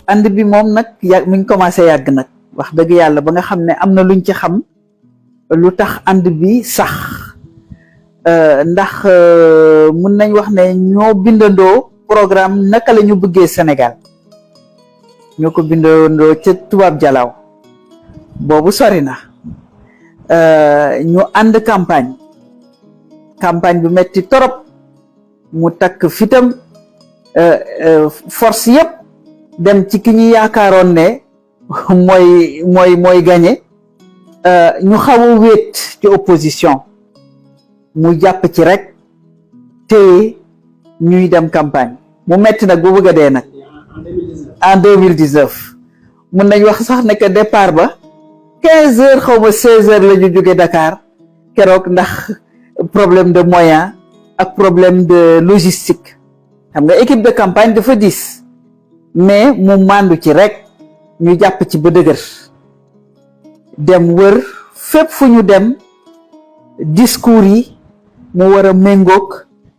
ànd bi moom nag mi ngi commencé yàgg nag wax dëgg yàlla ba nga xam ne am na luñ ci xam lu tax ànd bi sax ndax mun nañ wax ne ñoo bindandoo programme naka la ñu bëggee Sénégal ñoo ko bindandoo ca tubaab jalaaw boobu sori na ñu ànd campagne bu metti torop mu takk fitam force yëpp dem ci ki ñu yaakaaroon ne mooy gagné ñu xaw a wéet ci opposition mu jàpp ci rek te ñuy dem campagne mu metti nag bu bëgg a dee nag en 2019 mun nañ wax sax ne que départ ba 15 heures xaw ma 16 heures la ñu jóge Dakar keroog ndax problème de moyen ak problème de logistique xam nga équipe de campagne dafa diis mais mu màndu ci rek ñu jàpp ci ba dëgër dem wër fépp fu ñu dem discours yi mu war a méngoog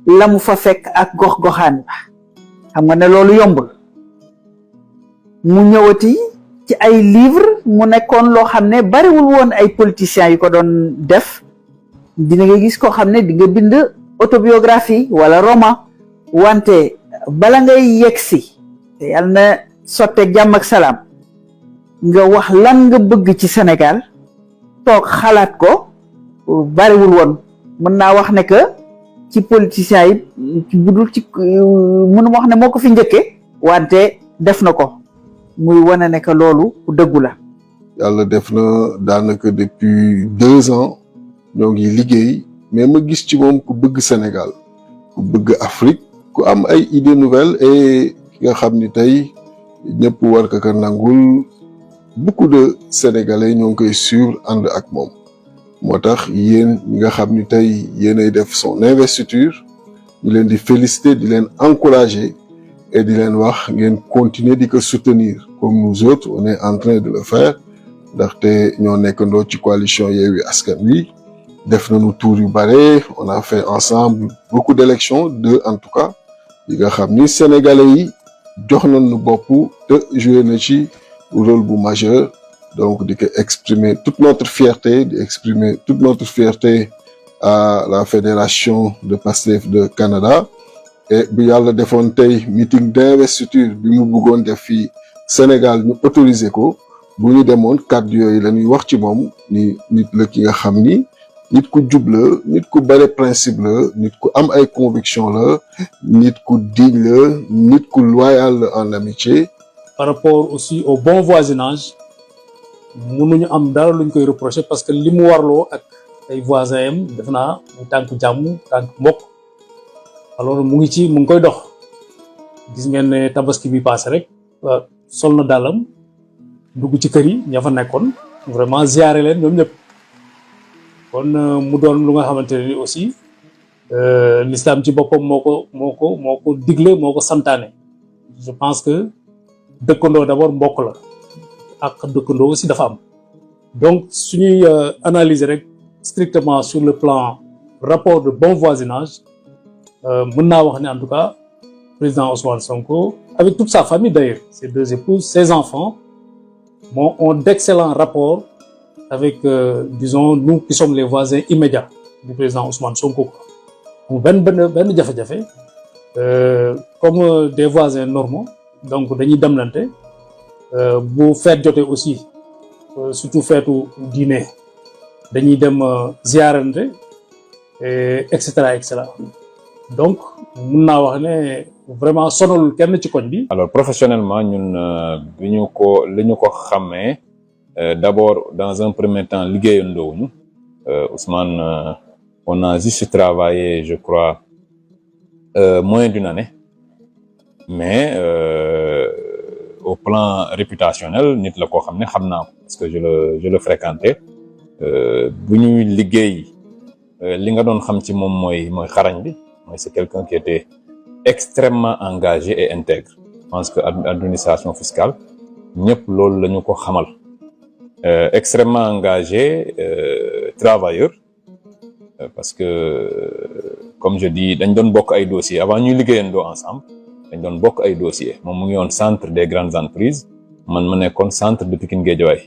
la mu fa fekk ak gox-goxaan ba xam nga ne loolu yombul mu ñëwati ci ay livre mu nekkoon loo xam ne bariwul woon ay politiciens yu ko doon def dina nga gis koo xam ne di nga bind autobiographie wala roman wante bala ngay yegsi te yàlla na sotteeg jàmm ak salaam nga wax lan nga bëgg ci Sénégal toog xalaat ko bariwul woon mën naa wax ne que ci politiciens yi ci budul ci mënuma wax ne moo ko fi njëkke wante def na ko muy wane ne que loolu dëggu la. yàlla def na daanaka depuis 2 ans ñoo ngi liggéey mais ma gis ci moom ku bëgg Sénégal ku bëgg Afrique ku am ay idées nouvelles et ki nga xam ni tey ñëpp war ko nangul beaucoup de Sénégalais ñoo ngi koy suivre ànd ak moom moo tax yéen ñi nga xam ni tey yéenay def son investiture ñu leen di féliciter di leen encourager et di leen wax ngeen continuer di ko soutenir comme nous autres on est en train de le faire ndaxte ñoo nekkandoo ci coalition Yewwi Askan Wi def nañu tour yu bare on a fait ensemble beaucoup d'élections 2 en tout cas yi nga xam ni sénégalais yi jox nañu bopp te joué na ci rôle bu majeur donc di ko exprimer toute notre fierté di exprimer toute notre fierté à la fédération de Pastef de Canada et bu yàlla defoon tey meeting d'investiture bi mu bëggoon def fii Sénégal ñu autorisé ko bu ñu demoon kàddu yooyu la ñuy wax ci moom ni nit la ki nga xam ni nit ku jub la nit ku bare principe la nit ku am ay conviction la nit ku digne la nit ku loyal la en amitié. Par rapport aussi au bon voisinage mënuñu am dara luñ koy reprocher parce que li mu warloo ak ay voisins yam def naa mu tànk jàmm tànk mbokk alors mu ngi koy dox gis ngeen ne tabaski bi passé rek sol na dàllam dugg ci kër yi ña fa nekkoon vraiment ziare leen ñoom ñëpp kon mu doon lu nga xamante ne ni aussi l'islam ci boppam moo ko digle moo ko santaane je pense que dëkkandoo d'abord mbokk la ak dëkkandoo aussi dafa am donc suñuy analyser rek strictement sur le plan rapport de bon voisinage mën naa wax ne en tout cas président Ousmane Sonko avec toute sa famille d'ailleurs ses 2 épouses ses enfants ont d'excellents rapports avec disons nous qui sommes les voisins immédiats du président Ousmane Sonko mu benn jafe-jafe comme des voisins normaux donc dañuy demlante bu feet jotee aussi surtout feetu diine dañuy dem ziarante et cetera et cetera donc mun naa wax ne vraiment sonalul kenn ci koñ bi. alors professionnellement ñun li ñu ko xamee d'abord dans un premier temps liggéeyandoowuñu Ousmane on a juste travaillé je crois moins d'une année mais au plan réputationnel nit la koo xam ne xam naa ko parce que je le fréquentais bu ñuy liggéey li nga doon xam ci moom mooy xarañ bi mooy c'est quelqu'un qui était extrêmement engagé et intègre je pense que administration fiscale ñëpp loolu la ñu ko xamal extrêmement engagé travailleur parce que comme je dis dañ doon bokk ay dossiers avant ñuy liggéeyandoo ensemble dañ doon bokk ay dossiers moom mu ngi woon centre des grandes entreprises man ma nekkoon centre de Pikine Guédiawaye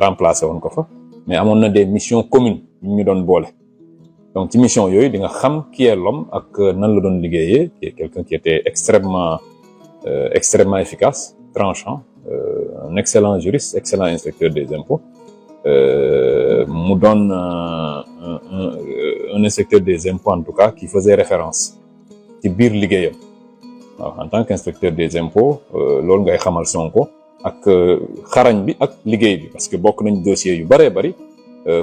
remplacé woon ko fa mais amoon na des missions communes yu ñu doon boole donc ci mission yooyu di nga xam qui est l'homme ak nan la doon liggéeyee qui est quelqu'un qui était extrêmement efficace tranchant un excellent juriste excellent inspecteur des impôts mu doon un inspecteur des impôts en tout cas qui faisait référence ci biir liggéeyam waaw en tant qu'inspecteur des impôts loolu ngay xamal Sonko ak xarañ bi ak liggéey bi parce que bokk nañ dossier yu bëree bëri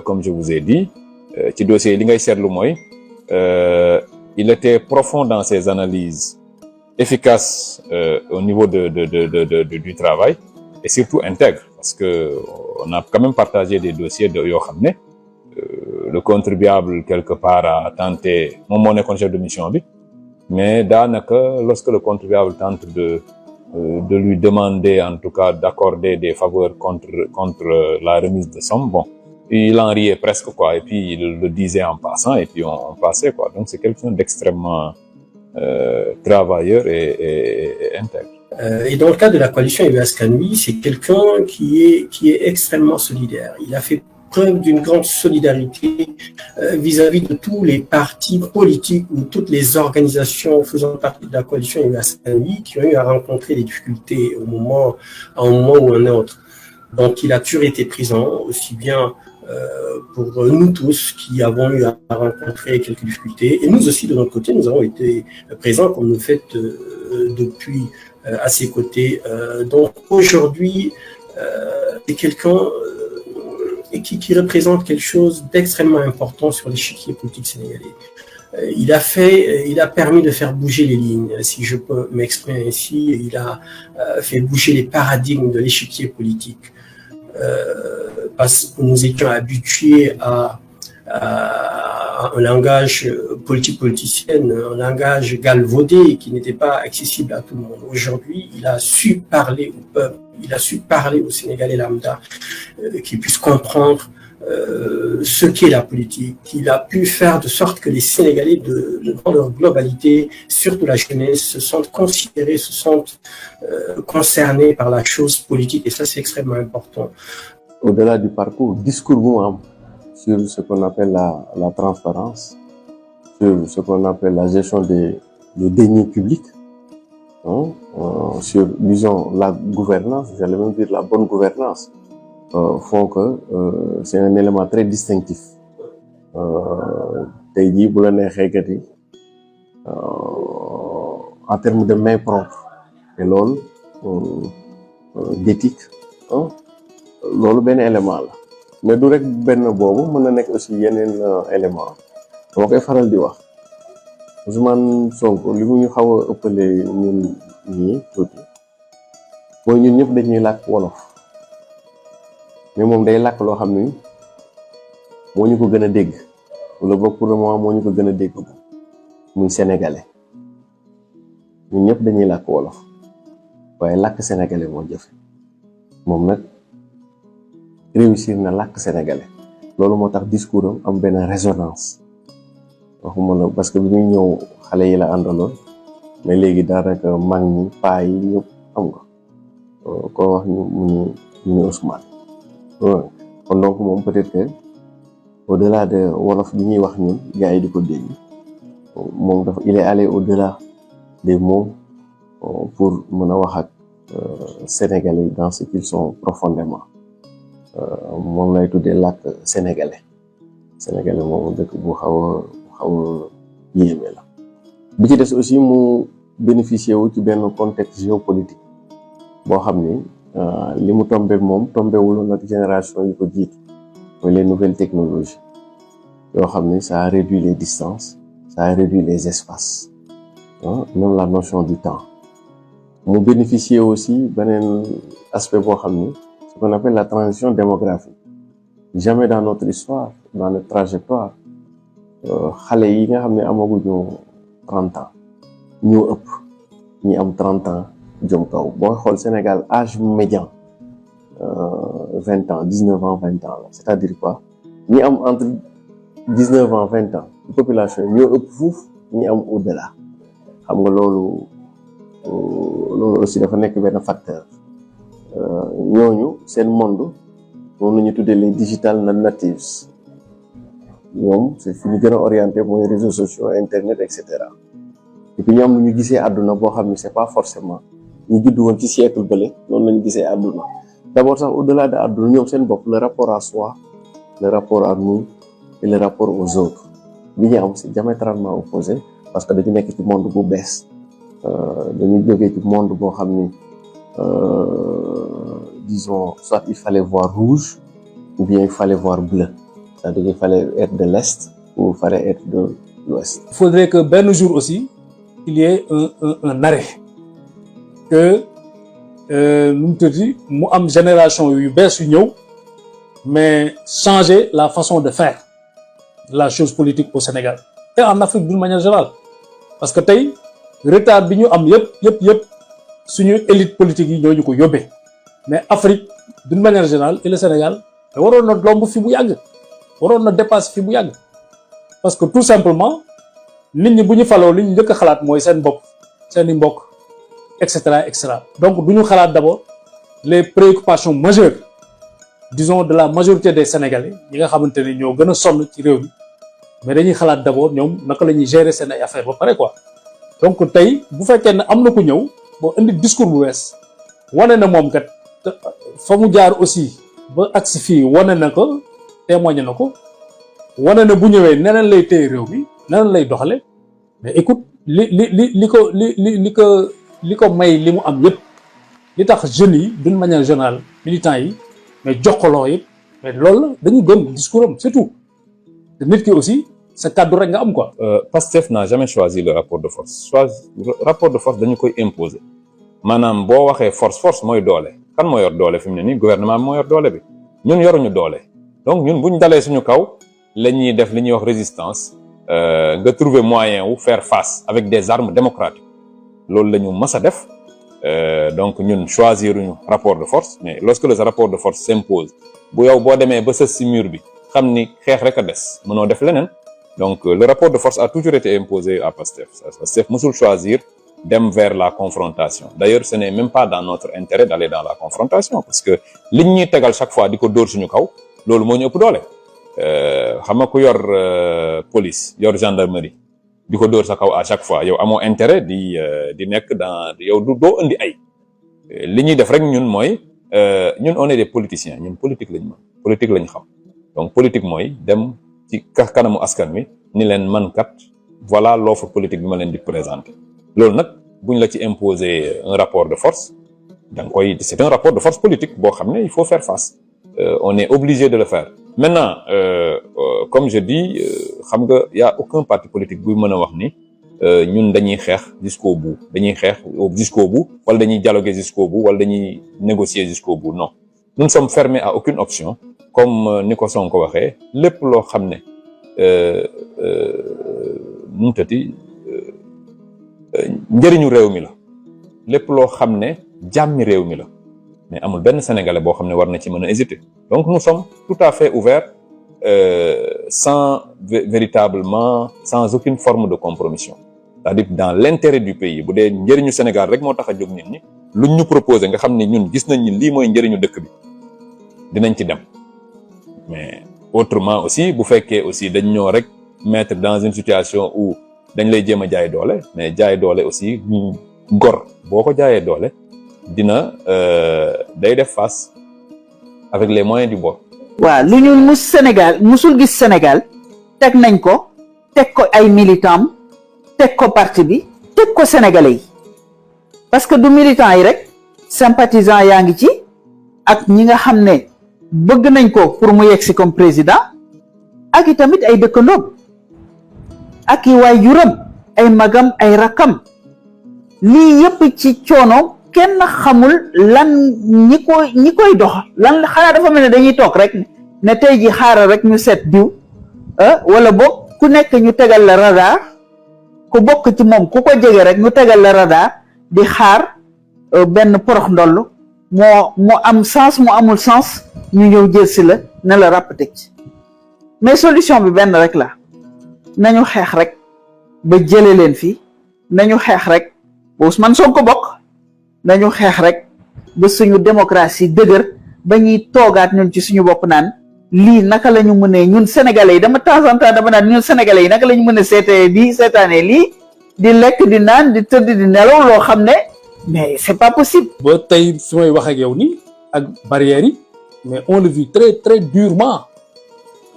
comme je vous ai dit ci dossier yi li ngay seetlu mooy il était profond dans ses analyses efficace au niveau du travail et surtout intègre parce que on a quand même partagé des dossiers yoo xam ne le contribuable quelque part a tenté moom moo nekkoon chef de mission bi mais daanaka lorsque le contribuable tente de lui demander en tout cas d'accorder des faveurs contre la remise de somme, bon, il en riait presque quoi et puis il le disait en passant et puis on passait quoi. Donc c'est quelqu'un d'extrêmement travailleur et intègre. Et dans le cas de la coalition Yewwi Askan Wi, c'est quelqu'un qui est extrêmement solidaire. Il a fait preuve d'une grande solidarité vis-à-vis de tous les partis politiques ou toutes les organisations faisant partie de la coalition Yewwi Askan Wi qui ont eu à rencontrer des difficultés à un moment ou à un autre. Donc il a toujours été présent, aussi bien pour nous tous qui avons eu à rencontrer quelques difficultés. Et nous aussi, de notre côté, nous avons été présents comme nous faites depuis à ses côtés. Donc aujourd'hui, c'est quelqu'un qui représente quelque chose d'extrêmement important sur l'échiquier politique sénégalais. Il a permis de faire bouger les lignes, si je peux m'exprimer ainsi. Il a fait bouger les paradigmes de l'échiquier politique. Parce que nous étions habitués à un langage politicien, un langage galvaudé qui n'était pas accessible à tout le monde. Aujourd'hui, il a su parler au peuple, il a su parler aux Sénégalais lambda, qui puissent comprendre ce qu'est la politique. Il a pu faire de sorte que les Sénégalais, dans leur globalité, surtout la jeunesse, se sentent considérés, se sentent concernés par la chose politique. Et ça, c'est extrêmement important. Au-delà du parcours, discours sur ce qu'on appelle la transparence, sur ce qu'on appelle la gestion des deniers publics, sur, disons, la gouvernance, j'allais même dire la bonne gouvernance, font que c'est un élément très distinctif. Tey jii bu la neexee kat yi en termes de main propre et loolu d'éthique loolu benn élément la mais du rek benn boobu mën na nekk aussi yeneen élément dama koy faral di wax Ousmane Sonko li mu ñu xaw a ëppale ñun ñii tuuti mooy ñun ñëpp dañuy làkk wolof mais moom day làkk loo xam ni moo ñu ko gën a dégg wala boog pour le moment moo ñu ko gën a dégg muy sénégalais ñun ñëpp dañuy làkk wolof waaye làkk sénégalais moo jafe moom nag réussir na làkk sénégalais loolu moo tax discours am benn résonance waxuma la parce que bi muy ñëw xale yi la àndaloon mais léegi daanaka mag ñi paa yi ñëpp xam nga ko wax ñu Ousmane kon donc moom peut-être que au-delà de wolof bi ñuy wax ñun gars yi di ko dégg moom dafa il est allé au-delà des mots pour mën a wax ak sénégalais dans ce qu'ils sont profondément moom lay tuddee làkk sénégalais moom dëkk bu xaw a yéeme la bi ci des aussi mu bénéficier wu ci benn contexte géopolitique boo xam ni li mu tombé moom tombéwul nag génération yi ko jiitu mooy les nouvelles technologies yoo xam ni ça a réduit les distances ça a réduit les espaces même la notion du temps mu bénéficier aussi beneen aspect boo xam ni ce qu'on appelle la transition démographique jamais dans notre histoire dans notre trajectoire xale yi nga xam ne amaguñu 30 ans ñoo ëpp ñi am 30 ans jëm kaw boo xool Sénégal âge médian 20 ans 19 ans 20 ans la c'est-à-dire quoi ñi am entre 19 ans 20 ans population ñoo ëpp fuuf ñi am au-delà xam nga loolu loolu aussi dafa nekk benn facteur ñooñu seen monde moom la ñu tuddee les digital natives ñoom c'est fi ñu gën a orienté mooy réseaux sociaux internet et cetera et puis ñoom lu ñu gisee àdduna boo xam ne c'est pas forcément ñu judd woon ci siècle bële noonu la ñu gisee àdduna d'abord sax au-delà de àdduna ñoom seen bopp le rapport à soi le rapport à nous et le rapport aux autres li ñu am c'est diamétralement opposé parce que dañu nekk ci monde bu bees dañu jógee ci monde boo xam ni disons soit il fallait voir rouge ou bien il fallait voir bleu c'est-à-dire il fallait être de l'est ou il fallait être de l'ouest. Il faudrait que benn jour aussi il y ait un arrêt que nu mu tudd mu am génération yu bees yu ñëw mais changer la façon de faire la chose politique au Sénégal et en Afrique d'une manière générale parce que tey retard bi ñu am yëpp suñu élite politique yi ñoo ñu ko yóbbee mais Afrique d'une manière générale et le Sénégal te waroon na lomb fi bu yàgg waroon na dépasser fi bu yàgg parce que tout simplement nit ñi bu ñu faloo li ñu njëkk a xalaat mooy seen bopp seen i mbokk et cetera donc du ñu xalaat d'abord les préoccupations majeures disons de la majorité des Sénégalais ñi nga xamante ne ñoo gën a sonn ci réew mi mais dañuy xalaat d'abord ñoom naka la ñuy gérer seen ay affaires ba pare quoi donc tey bu fekkee ne am na ku ñëw boo indi discours bu wees wane na moom kat fa mu jaar aussi ba agsi fii wane na ko témoigné na ko wane na bu ñëwee neneen lay téye réew mi neneen lay doxale mais écoute li ko may li mu am yëpp li tax jeunes yi d'une manière générale militants yi mais jox ko loo yëpp mais loolu dañu gëm discours am c'est tout te nit ki aussi sa kàddu rek nga am quoi. Pastef n'a jamais choisi le rapport de force rapport de force dañu koy imposer maanaam boo waxee force mooy doole kan moo yor doole fi mu ne nii gouvernement bi moo yor doole bi ñun yoruñu doole donc ñun buñ dalee suñu kaw la ñuy def li ñuy wax résistance nga trouver moyen wu faire face avec des armes démocratiques loolu la ñu mës a def donc ñun choisiruñu rapport de force mais lorsque le rapport de force s'impose bu yow boo demee ba sës si mur bi xam ni xeex rek a des mënoo def leneen donc le rapport de force a toujours été imposé à Pastef Pastef mësul choisir dem vers la confrontation d'ailleurs ce n'est même pas dans notre intérêt d'aller dans la confrontation parce que liñ ñuy tegal chaque fois di ko dóor suñu kaw loolu moo ñu ëpp doole xam nga ku yor police yor gendarmerie di ko dóor sa kaw à chaque fois yow amoo intérêt di nekk dans yow doo indi ay li ñuy def rek ñun mooy ñun on est des politiciens ñun politique lañ mën politique lañ xam donc politique mooy dem ci kanamu askan wi ni leen man kat voilà l'offre politique bi ma leen di présenter loolu nag buñ la ci imposer un rapport de force da nga koy c'est un rapport de force politique boo xam ne il faut faire face on est obligé de le faire maintenant comme je dis xam nga y a aucun parti politique buy mën a wax ni ñun dañuy xeex jusqu'au bout wala dañuy dialoguer jusqu'au bout wala dañuy négocier jusqu'au bout non nous ne sommes fermés à aucune option comme ni ko Sonko waxee lépp loo xam ne nu mu tati njëriñu réew mi la lépp loo xam ne jàmmi réew mi la mais amul benn Sénégalais boo xam ne war na ci mën a hésiter donc nous sommes tout à fait ouverts sans aucune forme de compromission c'est-à-dire dans l'intérêt du pays bu dee njëriñu Sénégal rek moo tax a jóg nit ñi luñ ñu proposé nga xam ne ñun gis nañ ni lii mooy njëriñu dëkk bi dinañ ci dem mais autrement aussi bu fekkee aussi dañ ñoo rek mettre dans une situation où dañ lay jéem a jaay doole mais jaay doole aussi gor boo ko jaayee doole dina day def face avec les moyens du bord. waaw lu ñu musul gis Sénégal teg nañ ko teg ko ay militants teg ko parti bi teg ko sénégalais yi parce que du militants yi rek sympathisants yaa ngi ci ak ñi nga xam ne bëgg nañ ko pour mu yegsi comme président ak i tamit ay dëkkandoom ak i waajuram ay magam ay rakam lii yëpp ci coono kenn xamul lan ñi koy dox lan xanaa dafa mel ne dañuy toog rek ne tey ji xaaral rek ñu seet diw wala boog ku nekk ñu tegal la radar ku bokk ci moom ku ko jege rek ñu tegal la radar di xaar benn porox ndoll moo am sens mu amul sens ñu ñëw jël si la ne la ràpp teg ci mais solution bi benn rek la nañu xeex rek ba jële leen fii nañu xeex rek Ousmane Sonko bokk nañu xeex rek ba suñu démocratie dëgër ba ñuy toogaat ñun ci suñu bopp naan lii naka la ñu mënee ñun sénégalais yi dama temps en temps dama naan ñun sénégalais yi naka la ñu mën a seetaanee lii di lekk di naan di tëdd di nelaw loo xam ne mais c'est pas possible. ba tey fi may wax ak yow nii ak barrières yi mais on le vit très très durement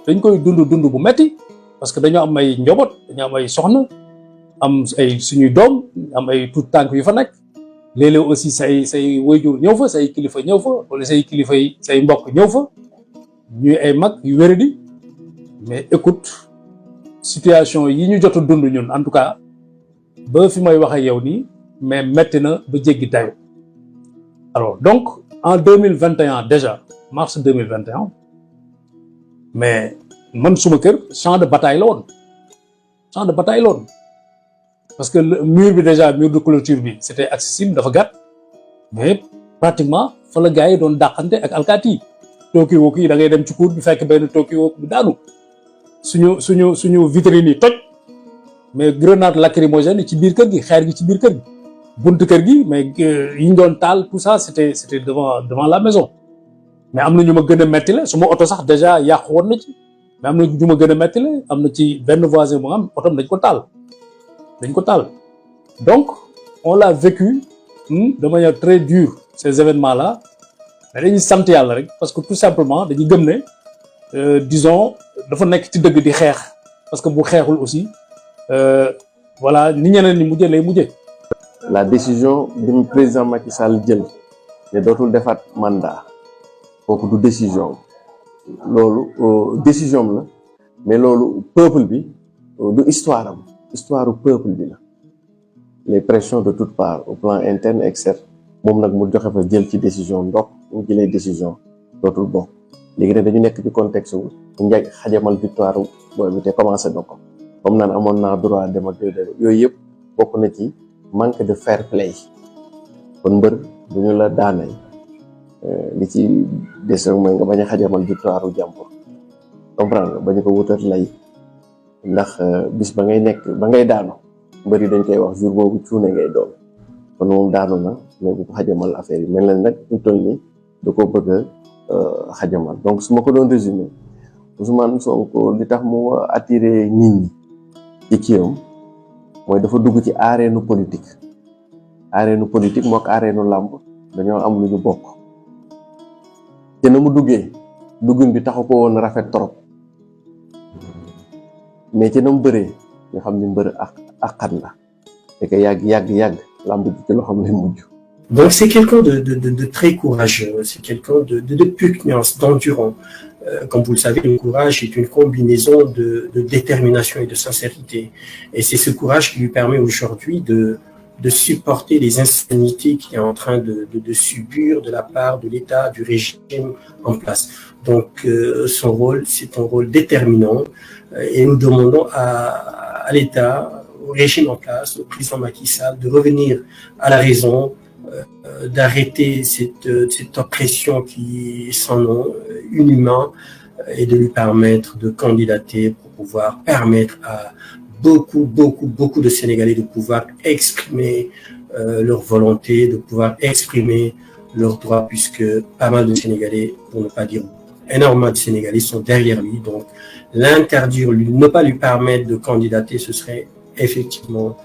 dañ koy dund bu metti parce que dañoo am ay njaboot dañoo am ay soxna am ay suñuy doom am ay tout tànk yu fa nekk léeg-léeg aussi say waajur ñëw fa say kilifa ñëw fa wala say kilifa yi say mbokk ñëw fa ñuy ay mag yu wéradi mais écoute situation yi ñu jot a dund ñun en tout cas ba fi may wax ak yow nii mais metti na ba jéggi dayo alors donc en 2021 déjà mars 2021 mais man suma kër champ de bataille la woon parce que le mur bi déjà mur de clôture bi c'était accessible dafa gàtt mais pratiquement fa la gars yi doon dàqante ak alkaati yi tooki woo yi da ngay dem ci cour bi fekk benn tooki woo bi daanu suñu vitrine yi toj mais grenade lacrymogène ci biir kër gi xeer gi ci biir kër gi buntu kër gi mais yi ñu doon taal tout ça c'était devant la maison mais am na ñu ma gën a metti la suma oto sax déjà yàqu woon na ci mais am na ñu ma gën a metti la am na ci benn voisin bu nga xam otom dañ ko taal donc on l'a vécu de manière très dure ces événements là mais dañuy sant yàlla rek parce que tout simplement dañuy gëm ne disons dafa nekk ci dëgg di xeex parce que bu xeexul aussi voilà ni ñeneen ñi mujjee lay mujjee. La décision du président Macky Sall jël ne dootul defaat mandat kooku du décision loolu décision la mais loolu peuple bi du histoire du peuple bi la les pressions de toutes parts au plan interne et externe moom nag mu joxe fa jël ci décision ndox mu jëlee décision dootul bokk léegi nag dañu nekk ci contexte wu njëg xajamal victoire booy bi te commencé na ko comme naan amoon naa droit dem ak yooyu yëpp bokk na ci manque de fair play kon mbër bu ñu la daanee li ci des rek mooy nga bañ a xajamal victoire u jàmbur comprendre nga bañ ko wutal lay ndax bis ba ngay daanu mbër yi dañ koy wax jour boobu cuune ngay doon kon moom daanu na mais bu ko xajamal affaire yi mel na nag ñu toll ni da ko bëgg a xajamal donc su ma ko doon résumé Ousmane Sonko li tax mu attiré nit ñi ci kiyam mooy dafa dugg ci arène politique moo ko arène làmb dañoo am lu ñu bokk te na mu duggin bi taxu ko woon rafet trop mais ci na mu bëree nga xam ni mbër ak xat la te que yàgg làmb ji ci loo xam ne mujj. Donc c'est quelqu'un de très courageux, c'est quelqu'un de pugnance, d'endurant. Comme vous le savez, le courage est une combinaison de détermination et de sincérité. Et c'est ce courage qui lui permet aujourd'hui de supporter les insanités qu'il est en train de subir de la part de l'État, du régime en place. Donc son rôle, c'est un rôle déterminant. Et nous demandons à l'État, au régime en place, au président Macky Sall, de revenir à la raison, d'arrêter cette oppression qui est sans nom, inhumain, et de lui permettre de candidater pour pouvoir permettre à beaucoup de Sénégalais de pouvoir exprimer leur volonté, de pouvoir exprimer leurs droits, puisque pas mal de Sénégalais, pour ne pas dire énormément de Sénégalais, sont derrière lui. Donc l'interdire, ne pas lui permettre de candidater, ce serait effectivement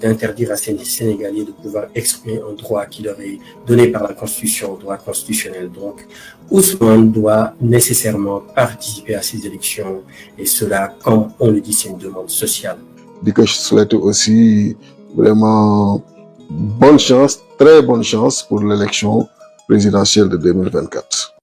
d'interdire à ces Sénégalais de pouvoir exprimer un droit qui leur est donné par la Constitution, un droit constitutionnel. Donc, Ousmane doit nécessairement participer à ces élections, et cela, comme on le dit, c'est une demande sociale. Je souhaite aussi vraiment bonne chance, très bonne chance pour l'élection présidentielle de 2024.